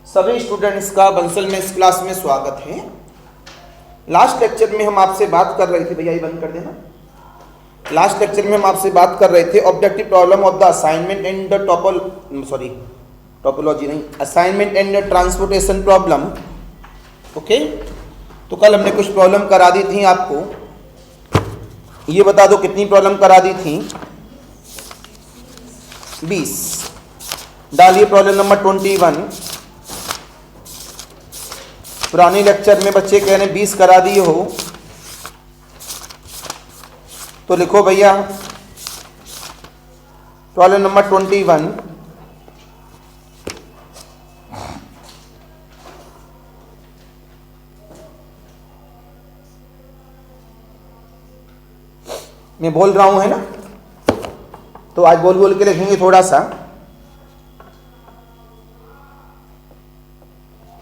सभी स्टूडेंट्स का बंसल में इस क्लास में स्वागत है। लास्ट लेक्चर में हम आपसे बात कर रहे थे, भैया ये बंद कर देना। लास्ट लेक्चर में हम आपसे बात कर रहे थे objective problem of the assignment and the topology नहीं, assignment and transportation problem. Okay, तो कल हमने कुछ प्रॉब्लम करा दी थी आपको। ये बता दो कितनी प्रॉब्लम करा दी थी? 20। डालिए प्रॉब्लम नंबर 21। पुराने लेक्चर में बच्चे कह रहे 20 करा दिए हो, तो लिखो भैया प्रॉब्लम नंबर 21। मैं बोल रहा हूं है ना, तो आज बोल बोल के लिखेंगे थोड़ा सा।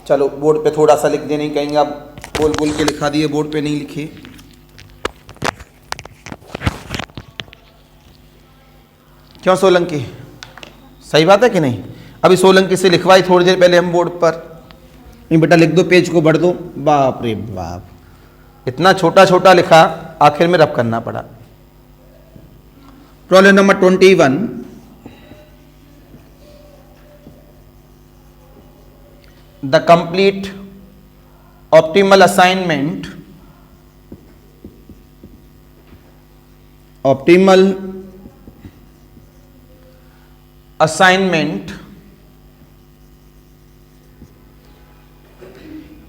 चलो बोर्ड पे थोड़ा सा लिख दे, नहीं कहेंगे आप बोल बोल के लिखा दिए, बोर्ड पे नहीं लिखे। क्यों सोलंकी? सही बात है कि नहीं? अभी सोलंकी से लिखवाई थोड़ी देर पहले हम बोर्ड पर। नहीं बेटा लिख दो, पेज को भर दो। बाप रे बाप, इतना छोटा छोटा लिखा, आखिर में रब करना पड़ा। Problem number 21। The complete optimal assignment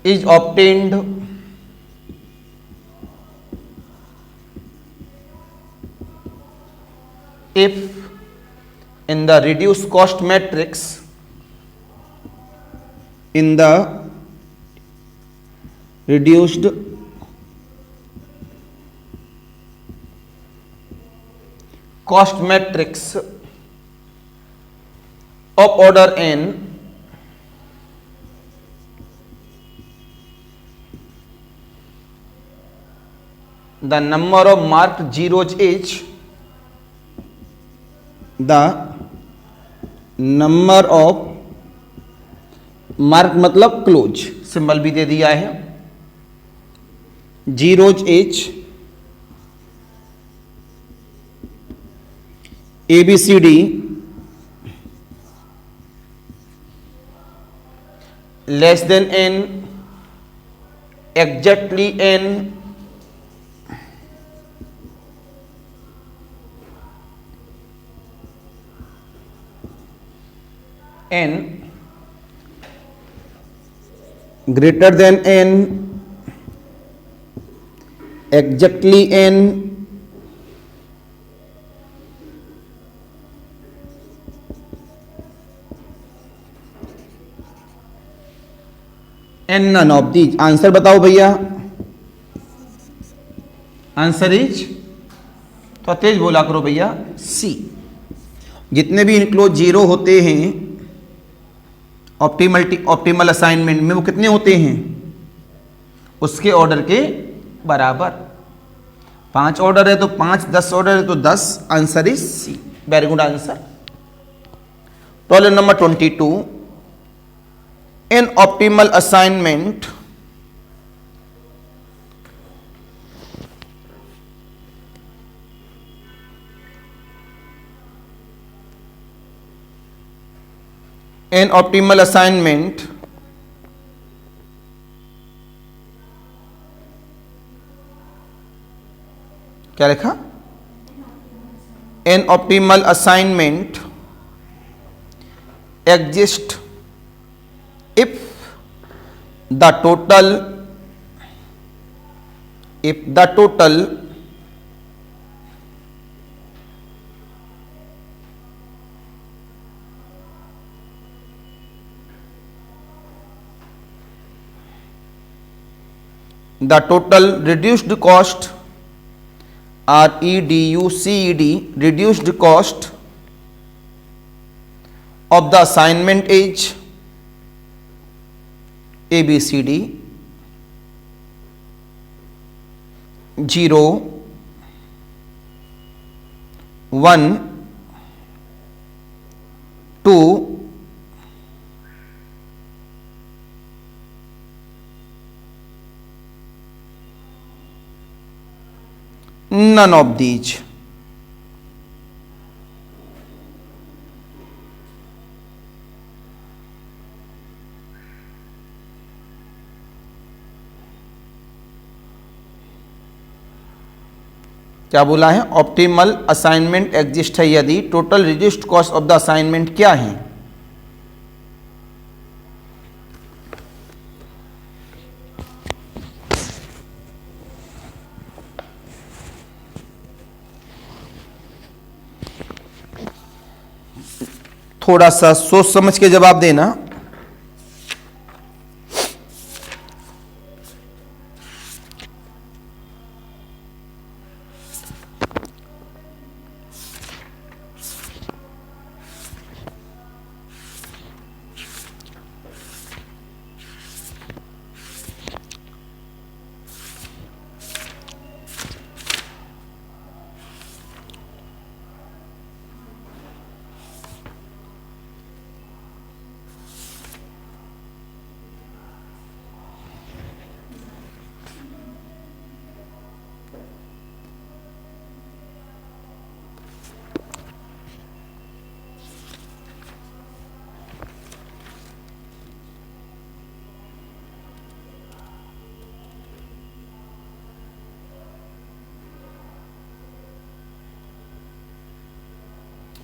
is obtained if in the reduced cost matrix of order n the number of marked zeros is mark मतलब क्लोज, सिंबल भी दे दिया है। Zeros H ABCD less than n, exactly n, n greater than n, exactly n, and none of these। Answer बताओ भैया। Answer is, तो तेज बोला करो भैया, सी। जितने भी इनक्लोज जीरो होते हैं ऑप्टिमल असाइनमेंट में, वो कितने होते हैं? उसके ऑर्डर के बराबर। 5 ऑर्डर है तो 5, 10 ऑर्डर है तो 10। Answer is C. Very good answer. Problem number 22। In optimal assignment क्या लिखा? An optimal assignment exist if the total reduced cost reduced cost of the assignment is ABCD 0 1 2 none of these. क्या बोला है? Optimal assignment exist है यदि total reduced cost of the assignment क्या है? थोड़ा सा सोच समझ के जवाब देना।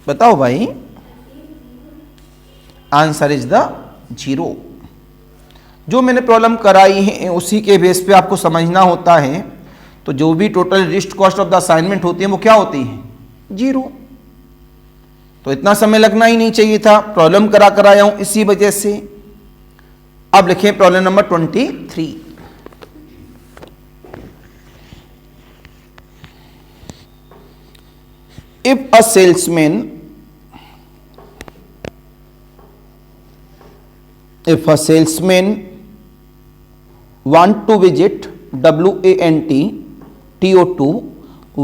बताओ भाई। Answer is the 0। जो मैंने प्रॉब्लम कराई है उसी के बेस पे आपको समझना होता है। तो जो भी total reduced cost of the assignment होती है वो क्या होती है? 0। तो इतना समय लगना ही नहीं चाहिए था, प्रॉब्लम करा कराया हूं इसी वजह से। अब लिखें problem number 23। If a salesman want to visit WANTTO2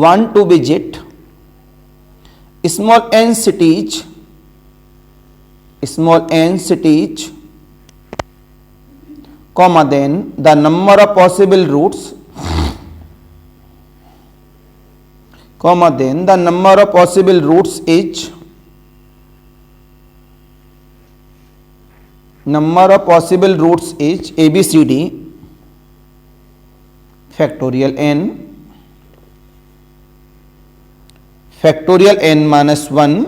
want to visit small n cities, comma then the number of possible routes, comma then the number of possible routes is ABCD factorial n minus 1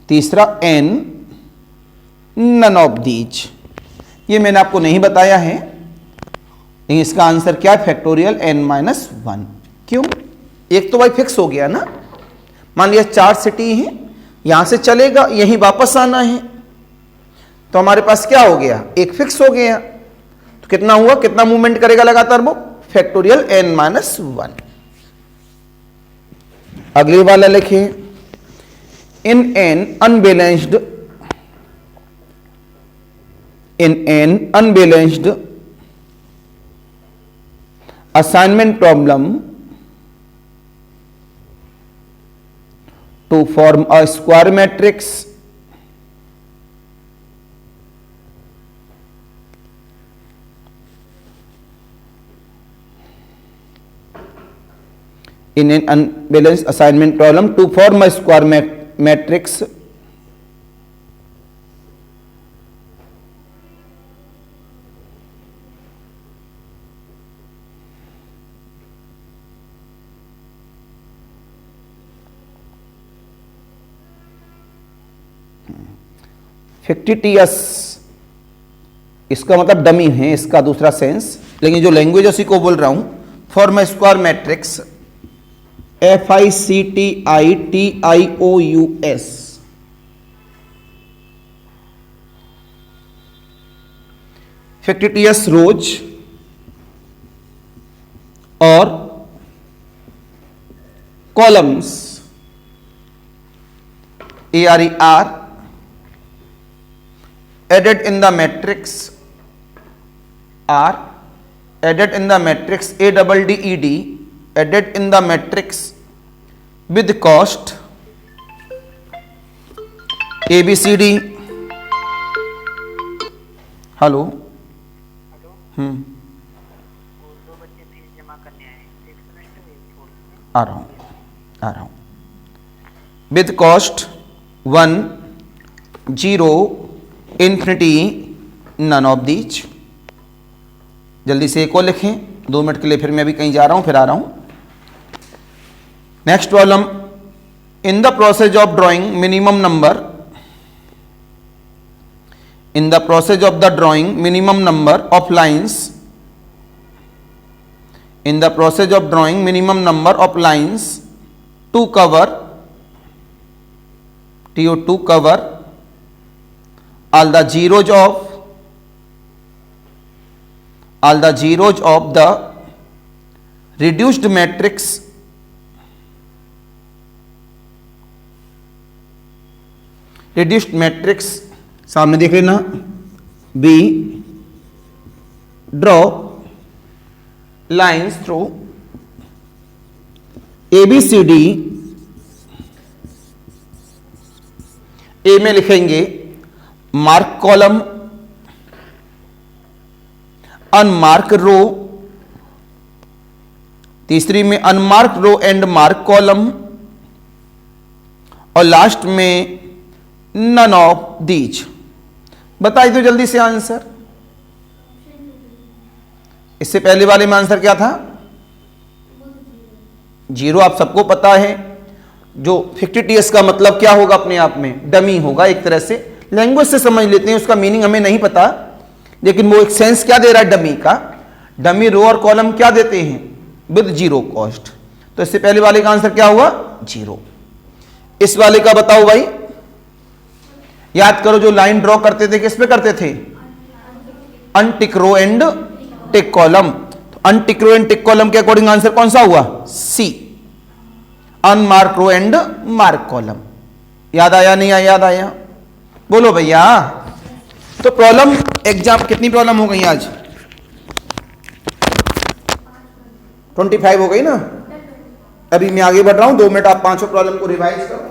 तीसरा n none of these। ये मैंने आपको नहीं बताया है, लेकिन इसका answer क्या है? Factorial n minus 1। क्यों? एक तो भाई फिक्स हो गया ना। मान लिया 4 सिटी है, यहां से चलेगा, यहीं वापस आना है, तो हमारे पास क्या हो गया? एक फिक्स हो गया। तो कितना हुआ? कितना मूवमेंट करेगा लगातार वो? Factorial n minus 1। अगले वाला लिखें, in an unbalanced assignment problem to form a square matrix in an unbalanced assignment problem to form a square matrix fictitious, इसका मतलब डमी है, इसका दूसरा सेंस, लेकिन जो लैंग्वेज उसी को बोल रहा हूं। Form square matrix FICTITIOUS, fictitious रोज और columns ARER added in the matrix are added in the matrix ADDED added in the matrix with cost ABCD। Hello. आ रहा हूं with cost 1 0 infinity none of these. जल्दी से एक और लिखें, 2 minute के लिए, फिर मैं अभी कहीं जा रहा हूं, फिर आ रहा हूं। Next problem, in the process of drawing minimum number, in the process of the drawing minimum number of lines, in the process of drawing minimum number of lines to cover to cover all the zeros of the reduced matrix सामने देख लेना, B draw lines through ABCD। A में लिखेंगे mark column, unmark row, तीसरी में unmark row and mark column, और last में none of these. बताइए तो जल्दी से आंसर। इससे पहले वाले में आंसर क्या था? 0 आप सबको पता है। जो फिक्टिटियस का मतलब क्या होगा? अपने आप में डमी होगा, एक तरह से लैंग्वेज से समझ लेते हैं, उसका मीनिंग हमें नहीं पता, लेकिन वो एक सेंस क्या दे रहा है डमी का। डमी रो और कॉलम क्या देते हैं? With 0 cost. तो इससे पहले वाले का आंसर क्या हुआ? 0। इस वाले का बताओ भाई, याद करो, जो लाइन ड्रॉ करते थे किस पे करते थे? Untick row and tick column. तो untick row and tick column के अकॉर्डिंग आंसर कौन सा हुआ? C, unmark row and mark column. याद आया नहीं आया? याद आया? बोलो भैया। तो प्रॉब्लम एग्जाम कितनी प्रॉब्लम हो गई आज? 25 हो गई ना। अभी मैं आगे बढ़ रहा हूं, 2 मिनट आप 5 प्रॉब्लम को रिवाइज करो।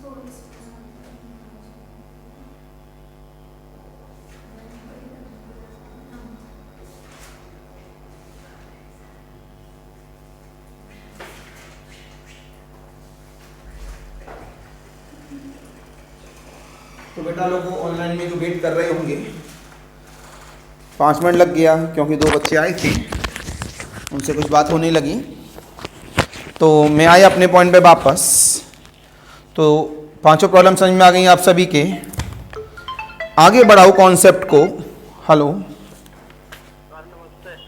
तो बेटा लोगों ऑनलाइन में जो वेट कर रहे होंगे, 5 मिनट लग गया क्योंकि 2 बच्चे आए थे, उनसे कुछ बात होने लगी, तो मैं आया अपने पॉइंट पे वापस। तो 5 प्रॉब्लम समझ में आ गई आप सभी के। आगे बढ़ाओ कॉन्सेप्ट को। हेलो,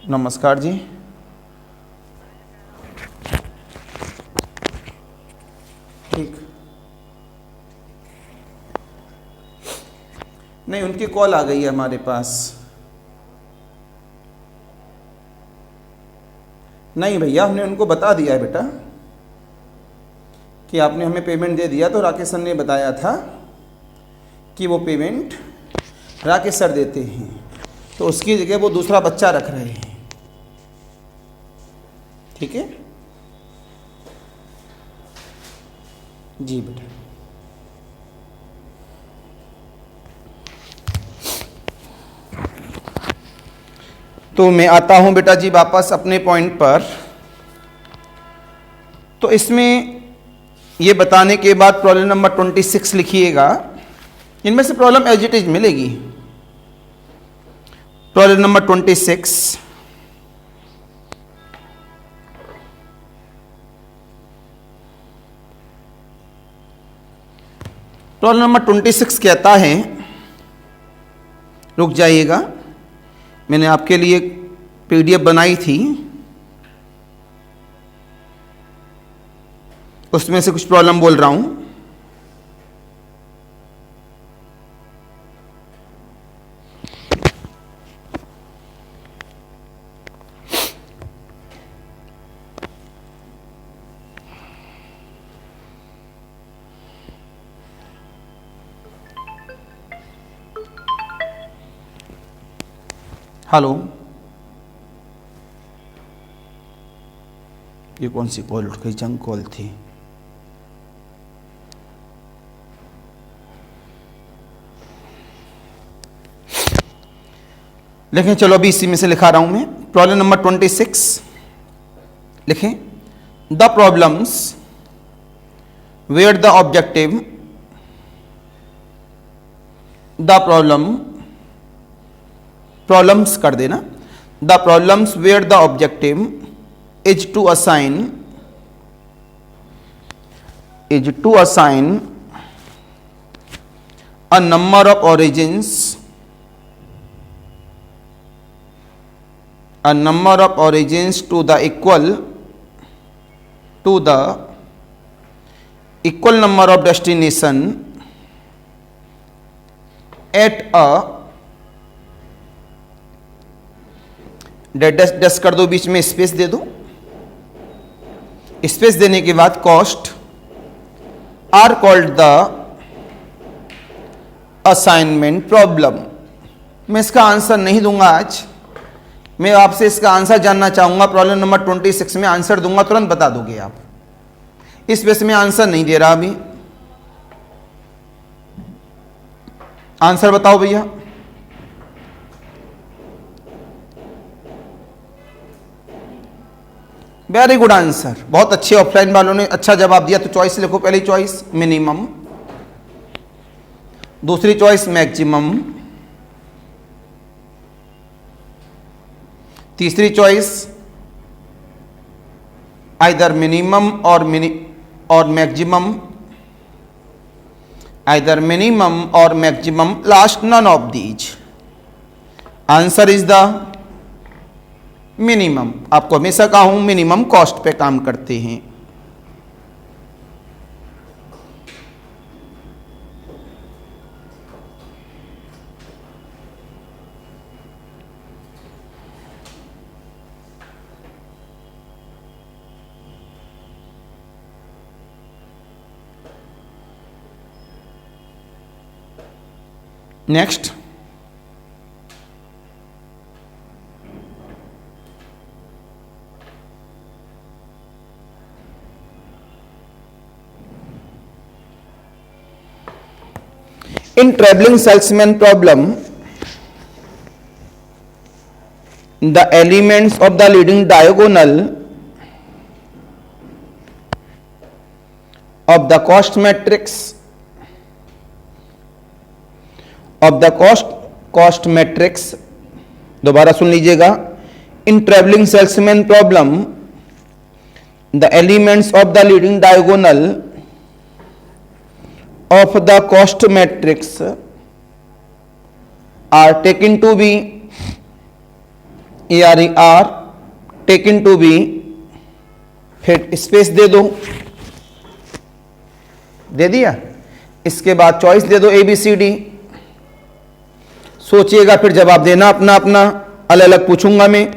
नमस्कार जी। ठीक, नहीं उनकी कॉल आ गई है हमारे पास। नहीं भैया, हमने उनको बता दिया है बेटा कि आपने हमें पेमेंट दे दिया, तो राकेश सर ने बताया था कि वो पेमेंट राकेश सर देते हैं, तो उसकी जगह वो दूसरा बच्चा रख रहे हैं। ठीक है जी बेटा। तो मैं आता हूं बेटा जी वापस अपने पॉइंट पर। तो इसमें ये बताने के बाद प्रॉब्लम नंबर 26 लिखिएगा। इनमें से प्रॉब्लम एज इट इज मिलेगी। प्रॉब्लम नंबर 26, प्रॉब्लम नंबर 26 कहता है, रुक जाइएगा, मैंने आपके लिए पीडीएफ बनाई थी, उसमें से कुछ प्रॉब्लम बोल रहा हूं। हेलो, ये कौन सी कॉल उठ गई? जंक कॉल थी। लिखें, चलो अभी इसी में से लिखा रहा हूं मैं। प्रॉब्लम नंबर 26 लिखें। The problems where the objective, the problems कर देना। The problems where the objective is to assign a number of origins to the equal number of destination at a dash कर दो, बीच में स्पेस दे दो। Space देने के बाद cost are called the assignment problem. मैं इसका आंसर नहीं दूंगा आज, मैं आपसे इसका आंसर जानना चाहूंगा। प्रॉब्लम नंबर 26 में आंसर दूंगा, तुरंत बता दोगे आप। इस वजह से मैं आंसर नहीं दे रहा अभी। आंसर बताओ भैया। वेरी गुड आंसर, बहुत अच्छे। ऑफलाइन वालों ने अच्छा जवाब दिया। तो चॉइस लिखो। पहली चॉइस मिनिमम, दूसरी चॉइस मैक्सिमम, तीसरी चॉइस आइदर मिनिमम और मैक्सिमम, आइदर मिनिमम और maximum, last none of these. Answer is the minimum. आपको हमेशा कहा हूं मिनिमम कॉस्ट पे काम करते हैं। Next, In traveling salesman problem, the elements of the leading diagonal of the cost matrix दोबारा सुन लीजिएगा. In travelling salesman problem the elements of the leading diagonal of the cost matrix are taken to be are taken to be, फिर space दे दो, दे दिया, इसके बाद चॉइस दे दो ABCD. सोचिएगा फिर जवाब देना अपना अपना, अलग अलग पूछूंगा मैं.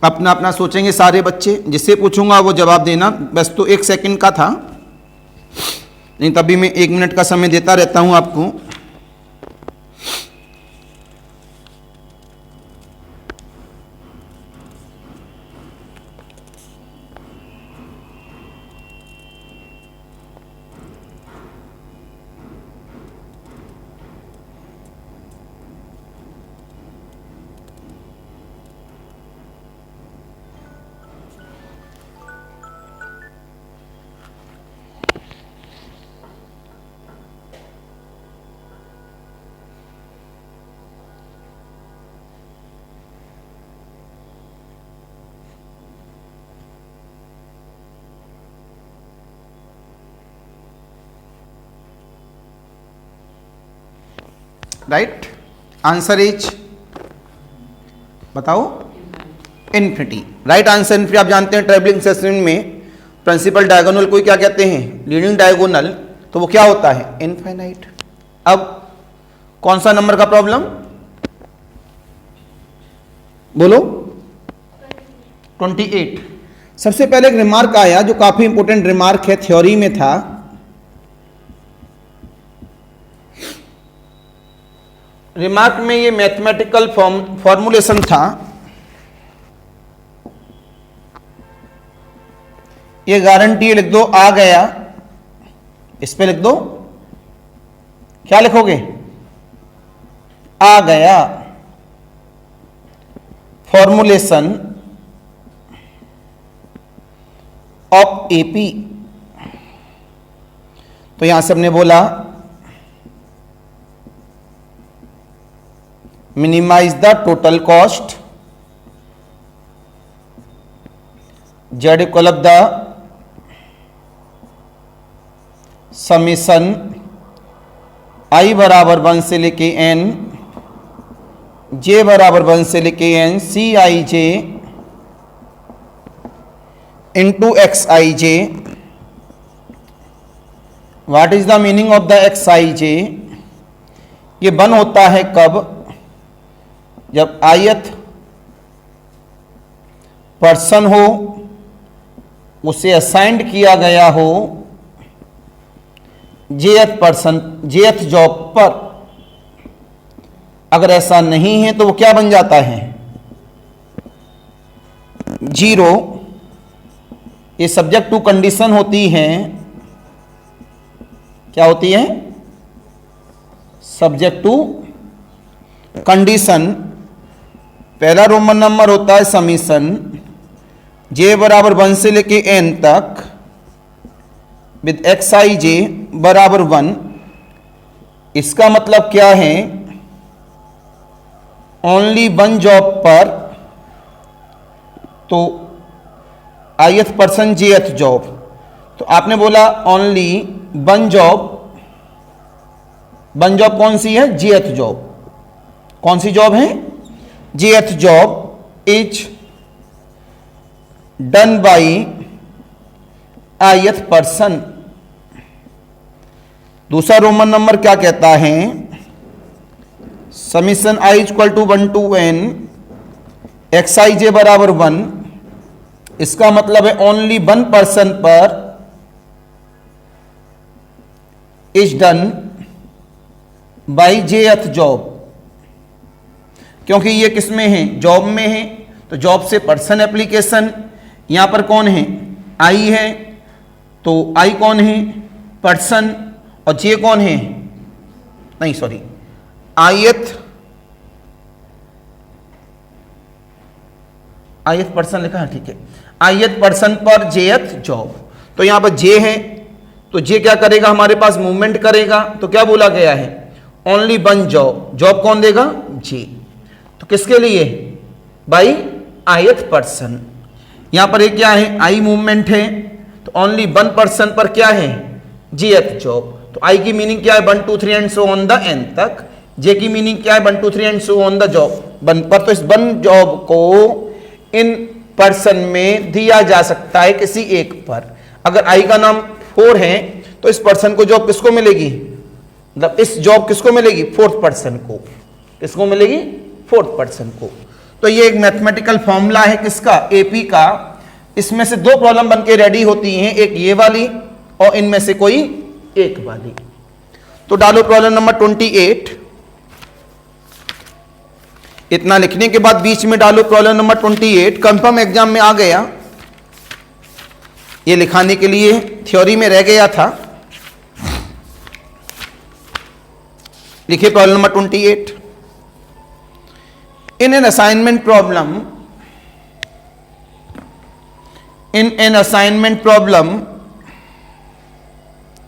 अपना अपना सोचेंगे सारे बच्चे, जिससे पूछूंगा वो जवाब देना. बस तो 1 सेकंड का था, नहीं तभी मैं 1 मिनट का समय देता रहता हूं आपको. राइट, आंसर इज, बताओ, इन्फिनिटी. Right answer infinity. आप जानते हैं ट्रेवलिंग सेल्समैन में प्रिंसिपल डायगोनल को क्या कहते हैं? Leading diagonal. तो वो क्या होता है? इनफाइनाइट. अब कौन सा नंबर का प्रॉब्लम बोलो? 28. सबसे पहले एक रिमार्क आया जो काफी इंपोर्टेंट रिमार्क है, थ्योरी में था. रिमार्क में ये मैथमेटिकल फॉर्मूलेशन था. ये गारंटी लिख दो, आ गया, इस पे लिख दो. क्या लिखोगे? आ गया. Formulation of AP. तो यहां से हमने बोला minimize the total cost, z equal of the summation i बराबर 1 से लेके n, j बराबर 1 से लेके n, c i j into x i j. what is the meaning of the x i j? ये बन होता है कब? जब आयत पर्सन हो, उसे असाइंड किया गया हो जेथ पर्सन, जेथ जॉब पर. अगर ऐसा नहीं है तो वो क्या बन जाता है? 0. ये सब्जेक्ट टू कंडीशन होती है. क्या होती है? Subject to condition. पहला रोमन नंबर होता है समीशन, जे बराबर 1 से लेके n तक, विद एक्स आई जे बराबर 1. इसका मतलब क्या है? ओनली वन जॉब पर. तो ith पर्सन jth जॉब, तो आपने बोला ओनली वन जॉब कौन सी है? jth job. कौन सी जॉब है? jth job is done by ith person. दूसरा रोमन नंबर क्या कहता है? Summation i equal to 1 to n xij बराबर 1। इसका मतलब है ओनली वन पर्सन पर is done by jth job. क्योंकि ये किस में है? जॉब में है, तो जॉब से पर्सन एप्लीकेशन, यहां पर कौन है? आई है, तो आई कौन है? पर्सन। और जे कौन है? नहीं सॉरी, ith पर्सन लिखा है, ठीक है, ith पर्सन पर jth जॉब। तो यहां पर जे है, तो जे क्या करेगा? हमारे पास मूवमेंट करेगा। तो क्या बोला गया है? Only one job. जॉब कौन देगा? जे। तो किसके लिए? By ith person. यहां पर एक क्या है? आई मूवमेंट है, तो ओनली वन पर्सन पर क्या है? jth job. तो आई की मीनिंग क्या है? 1 2 3 and so on the end तक। जे की मीनिंग क्या है? 1 2 3 and so on the job one पर। तो इस वन जॉब को इन पर्सन में दिया जा सकता है किसी एक पर। अगर आई का नाम 4 है, तो इस पर्सन को जॉब किसको मिलेगी? मतलब इस जॉब किसको मिलेगी? फोर्थ पर्सन को। किसको मिलेगी? फोर्थ पर्सन को। तो ये एक मैथमेटिकल फॉर्मूला है किसका? एपी का। इसमें से दो प्रॉब्लम बनके रेडी होती हैं, एक ये वाली और इनमें से कोई एक वाली। तो डालो प्रॉब्लम नंबर 28। इतना लिखने के बाद बीच में डालो प्रॉब्लम नंबर 28। कंफर्म एग्जाम में आ गया, ये लिखाने के लिए थ्योरी में रह गया था। लिखिए problem number 28। In an assignment problem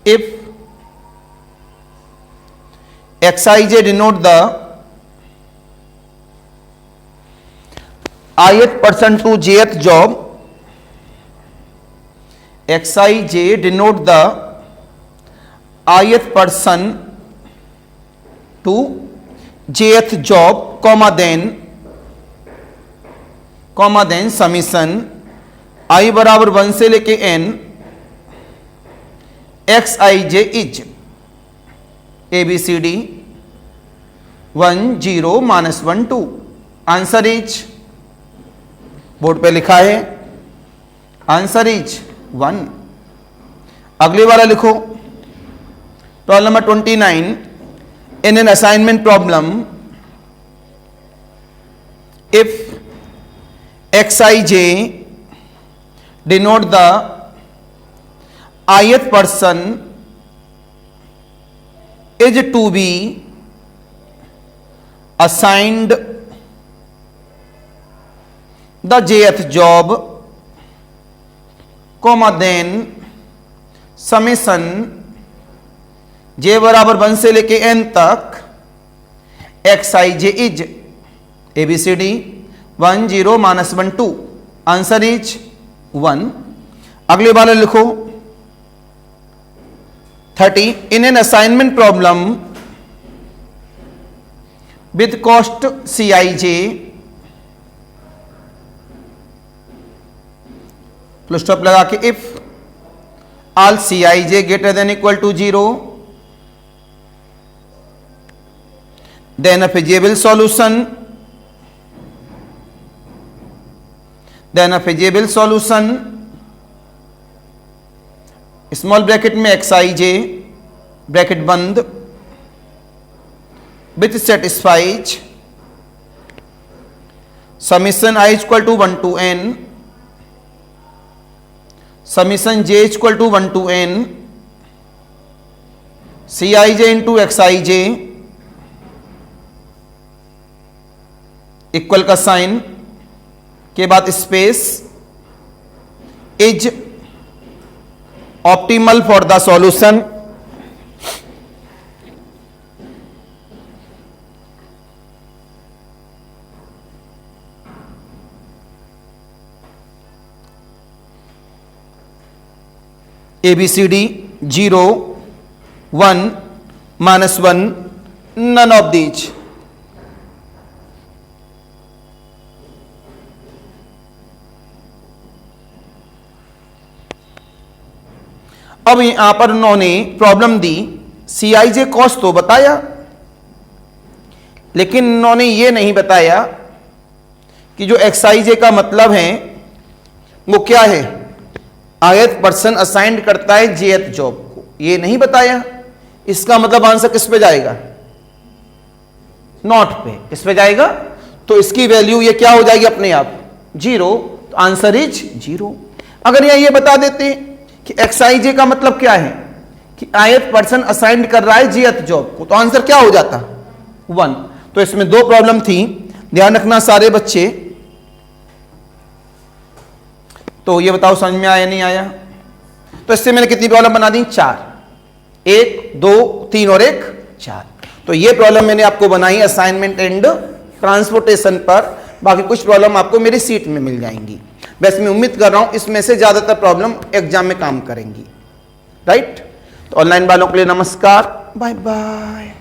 if xij denote the ith person to jth job, xij denote the ith person to jth job, comma then summation i बराबर 1 से लेके n xij is ABCD 1 0 -1 2। Answer is, board पे लिखा है, answer is 1। अगली वाला लिखो problem number 29। In an assignment problem if xij denote the ith person is to be assigned the jth job, comma then summation j बराबर 1 से लेके n तक xij is ABCD 1 0 -1 2। Answer is 1। अगले वाले लिखो 30। in an assignment problem with cost Cij full stop लगा के if all Cij greater than equal to 0 then a feasible solution small bracket में xij ब्रैकेट बंद with satisfies summation i equal to 1 to n summation j equal to 1 to n Cij into xij equal का sign के बाद space is optimal for the solution. ABCD 0 1 -1 none of these. अब यहां पर उन्होंने problem दी CIJ cos तो बताया, लेकिन उन्होंने ये नहीं बताया कि जो XIJ का मतलब है वो क्या है। ith पर्सन असाइंड करता है jth जॉब को, ये नहीं बताया। इसका मतलब आंसर किस पे जाएगा, नॉट पे। किस पे जाएगा, तो इसकी वैल्यू ये क्या हो जाएगी अपने आप 0, तो आंसर इज 0। अगर यह ये बता देते कि XIJ का मतलब क्या है कि ith पर्सन असाइंड कर रहा है jth जॉब को, तो आंसर क्या हो जाता 1। तो इसमें 2 प्रॉब्लम थी, ध्यान रखना सारे बच्चे। तो ये बताओ समझ में आया नहीं आया। तो इससे मैंने कितनी प्रॉब्लम बना दी, 4, 1 2 3 और 1 4। तो ये प्रॉब्लम मैंने आपको बनाई असाइनमेंट एंड ट्रांसपोर्टेशन पर। बाकी कुछ प्रॉब्लम आपको मेरी सीट में मिल जाएंगी। वैसे मैं उम्मीद कर रहा हूं इसमें से ज्यादातर प्रॉब्लम एग्जाम में काम करेंगी, राइट। तो ऑनलाइन वालों के लिए नमस्कार, बाय बाय।